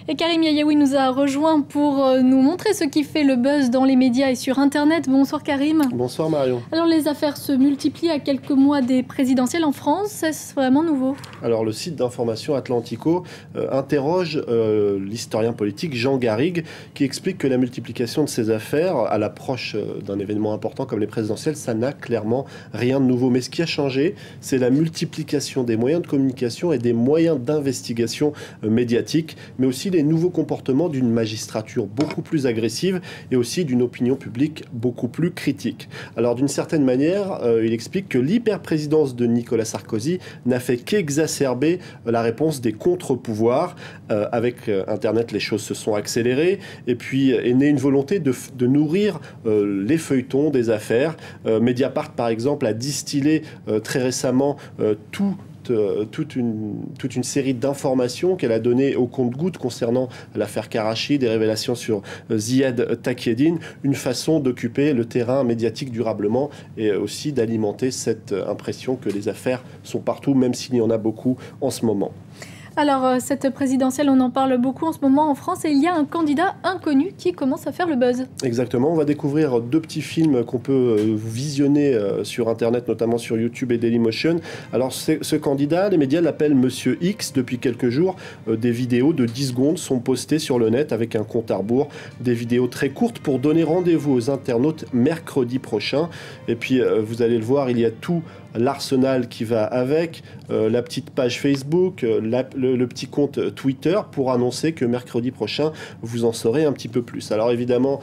Et Karim Yayaoui nous a rejoint pour nous montrer ce qui fait le buzz dans les médias et sur Internet. Bonsoir Karim. Bonsoir Marion. Alors les affaires se multiplient à quelques mois des présidentielles en France. Est-ce vraiment nouveau? Alors le site d'information Atlantico interroge l'historien politique Jean Garrigue qui explique que la multiplication de ces affaires à l'approche d'un événement important comme les présidentielles, ça n'a clairement rien de nouveau. Mais ce qui a changé, c'est la multiplication des moyens de communication et des moyens d'investigation médiatique, mais aussi les nouveaux comportements d'une magistrature beaucoup plus agressive et aussi d'une opinion publique beaucoup plus critique. Alors d'une certaine manière, il explique que l'hyperprésidence de Nicolas Sarkozy n'a fait qu'exacerber la réponse des contre-pouvoirs. Avec Internet, les choses se sont accélérées et puis est née une volonté de nourrir les feuilletons des affaires. Mediapart, par exemple, a distillé très récemment toute une série d'informations qu'elle a données au compte-gouttes concernant l'affaire Karachi, des révélations sur Ziad Takieddine, une façon d'occuper le terrain médiatique durablement et aussi d'alimenter cette impression que les affaires sont partout, même s'il y en a beaucoup en ce moment. Alors, cette présidentielle, on en parle beaucoup en ce moment en France et il y a un candidat inconnu qui commence à faire le buzz. Exactement, on va découvrir deux petits films qu'on peut visionner sur Internet, notamment sur YouTube et Dailymotion. Alors, ce candidat, les médias l'appellent Monsieur X. Depuis quelques jours, des vidéos de 10 secondes sont postées sur le net avec un compte à rebours. Des vidéos très courtes pour donner rendez-vous aux internautes mercredi prochain. Et puis, vous allez le voir, il y a tout l'arsenal qui va avec, la petite page Facebook, le petit compte Twitter pour annoncer que mercredi prochain, vous en saurez un petit peu plus. Alors évidemment,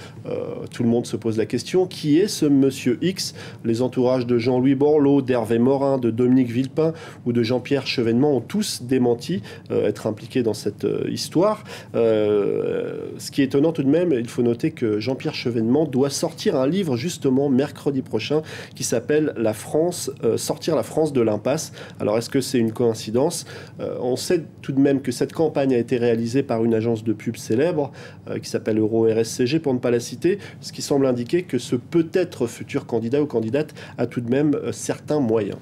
tout le monde se pose la question, qui est ce Monsieur X? Les entourages de Jean-Louis Borloo, d'Hervé Morin, de Dominique Villepin ou de Jean-Pierre Chevènement ont tous démenti être impliqués dans cette histoire. Ce qui est étonnant tout de même, il faut noter que Jean-Pierre Chevènement doit sortir un livre justement mercredi prochain qui s'appelle La France, sortir la France de l'impasse. Alors est-ce que c'est une coïncidence? On sait tout de même que cette campagne a été réalisée par une agence de pub célèbre qui s'appelle EuroRSCG pour ne pas la citer, ce qui semble indiquer que ce peut-être futur candidat ou candidate a tout de même certains moyens.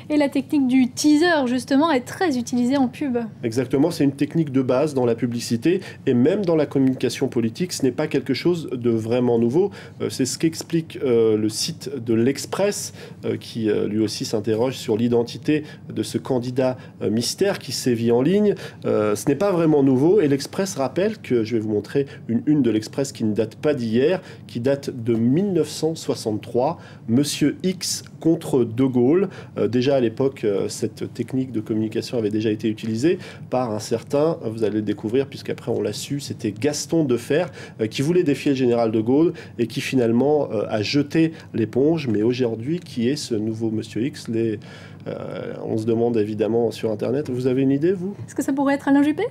Et la technique du teaser, justement, est très utilisée en pub. Exactement, c'est une technique de base dans la publicité et même dans la communication politique. Ce n'est pas quelque chose de vraiment nouveau. C'est ce qu'explique le site de l'Express, qui lui aussi s'interroge sur l'identité de ce candidat mystère qui sévit en ligne. Ce n'est pas vraiment nouveau et l'Express rappelle que, je vais vous montrer une de l'Express qui ne date pas d'hier, qui date de 1963, Monsieur X contre De Gaulle. Déjà à l'époque, cette technique de communication avait déjà été utilisée par un certain, vous allez le découvrir puisqu'après on l'a su, c'était Gaston Defferre qui voulait défier le général de Gaulle et qui finalement a jeté l'éponge. Mais aujourd'hui, qui est ce nouveau Monsieur X? On se demande évidemment sur Internet. Vous avez une idée, vous? Est-ce que ça pourrait être Alain Juppé?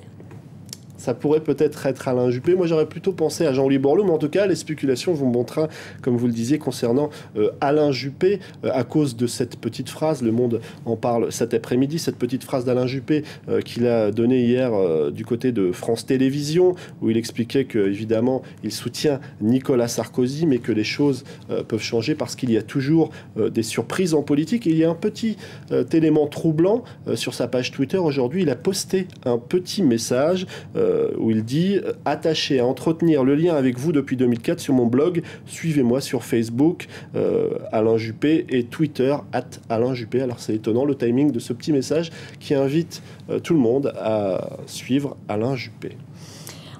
Ça pourrait peut-être être Alain Juppé. Moi, j'aurais plutôt pensé à Jean-Louis Borloo, mais en tout cas, les spéculations vont bon train, comme vous le disiez, concernant Alain Juppé, à cause de cette petite phrase. Le Monde en parle cet après-midi, cette petite phrase d'Alain Juppé qu'il a donnée hier du côté de France Télévisions, où il expliquait qu'évidemment, il soutient Nicolas Sarkozy, mais que les choses peuvent changer parce qu'il y a toujours des surprises en politique. Et il y a un petit élément troublant sur sa page Twitter. Aujourd'hui, il a posté un petit message où il dit « Attaché à entretenir le lien avec vous depuis 2004 sur mon blog, suivez-moi sur Facebook, Alain Juppé, et Twitter, @Alain Juppé ». Alors c'est étonnant le timing de ce petit message qui invite tout le monde à suivre Alain Juppé.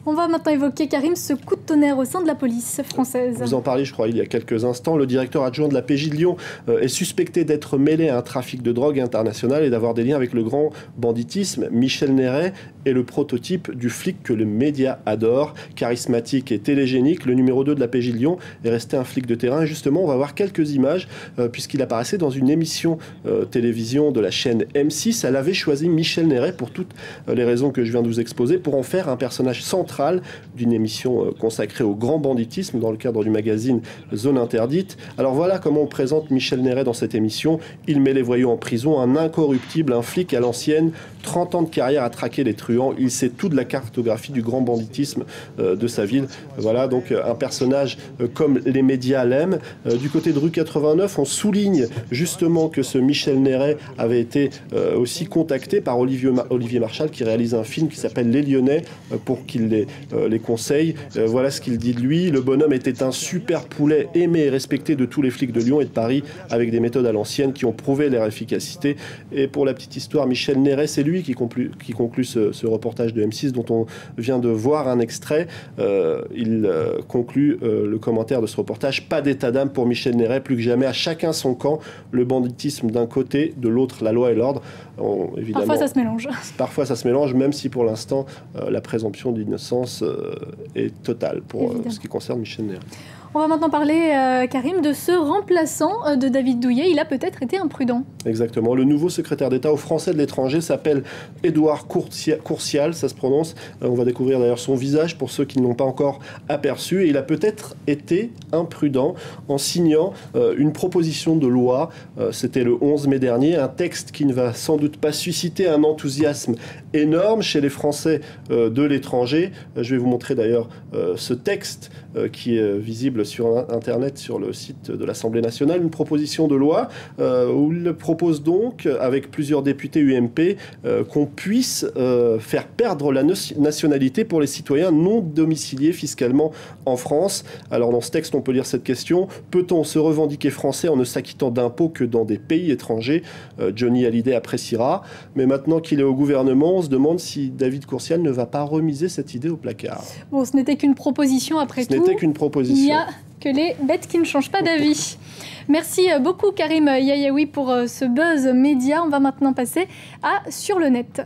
On va maintenant évoquer, Karim, ce coup de tonnerre au sein de la police française. Vous en parliez, je crois, il y a quelques instants. Le directeur adjoint de la PJ de Lyon est suspecté d'être mêlé à un trafic de drogue international et d'avoir des liens avec le grand banditisme. Michel Néret est le prototype du flic que les médias adorent. Charismatique et télégénique, le numéro 2 de la PJ de Lyon est resté un flic de terrain. Et justement, on va voir quelques images, puisqu'il apparaissait dans une émission télévision de la chaîne M6. Elle avait choisi Michel Néret pour toutes les raisons que je viens de vous exposer, pour en faire un personnage central centrale d'une émission consacrée au grand banditisme dans le cadre du magazine Zone Interdite. Alors voilà comment on présente Michel Néret dans cette émission. Il met les voyous en prison, un incorruptible, un flic à l'ancienne, 30 ans de carrière à traquer les truands. Il sait tout de la cartographie du grand banditisme de sa ville. Voilà donc un personnage comme les médias l'aiment. Du côté de Rue 89, on souligne justement que ce Michel Néret avait été aussi contacté par Olivier Marchal, qui réalise un film qui s'appelle Les Lyonnais, pour qu'il les conseille. Voilà ce qu'il dit de lui. Le bonhomme était un super poulet aimé et respecté de tous les flics de Lyon et de Paris, avec des méthodes à l'ancienne qui ont prouvé leur efficacité. Et pour la petite histoire, Michel Néret, c'est lui qui conclut ce reportage de M6 dont on vient de voir un extrait. Il conclut le commentaire de ce reportage: pas d'état d'âme pour Michel Néret, plus que jamais, à chacun son camp, le banditisme d'un côté, de l'autre la loi et l'ordre. Parfois ça se mélange. Parfois ça se mélange, même si pour l'instant la présomption d'innocence est totale pour ce qui concerne Michel Néret. On va maintenant parler, Karim, de ce remplaçant de David Douillet. Il a peut-être été imprudent. Exactement. Le nouveau secrétaire d'État aux Français de l'étranger s'appelle Édouard Courtial, ça se prononce. On va découvrir d'ailleurs son visage pour ceux qui ne l'ont pas encore aperçu. Et il a peut-être été imprudent en signant une proposition de loi. C'était le 11 mai dernier. Un texte qui ne va sans doute pas susciter un enthousiasme énorme chez les Français de l'étranger. Je vais vous montrer d'ailleurs ce texte qui est visible sur Internet, sur le site de l'Assemblée nationale, une proposition de loi où il propose donc, avec plusieurs députés UMP, qu'on puisse faire perdre la nationalité pour les citoyens non domiciliés fiscalement en France. Alors dans ce texte, on peut lire cette question: peut-on se revendiquer français en ne s'acquittant d'impôts que dans des pays étrangers? Johnny Hallyday appréciera. Mais maintenant qu'il est au gouvernement, on se demande si David Courtial ne va pas remiser cette idée au placard. Bon, ce n'était qu'une proposition après tout. Ce n'était qu'une proposition. Il n'y a que les bêtes qui ne changent pas d'avis. Merci beaucoup Karim Yayaoui pour ce buzz média. On va maintenant passer à Sur le net.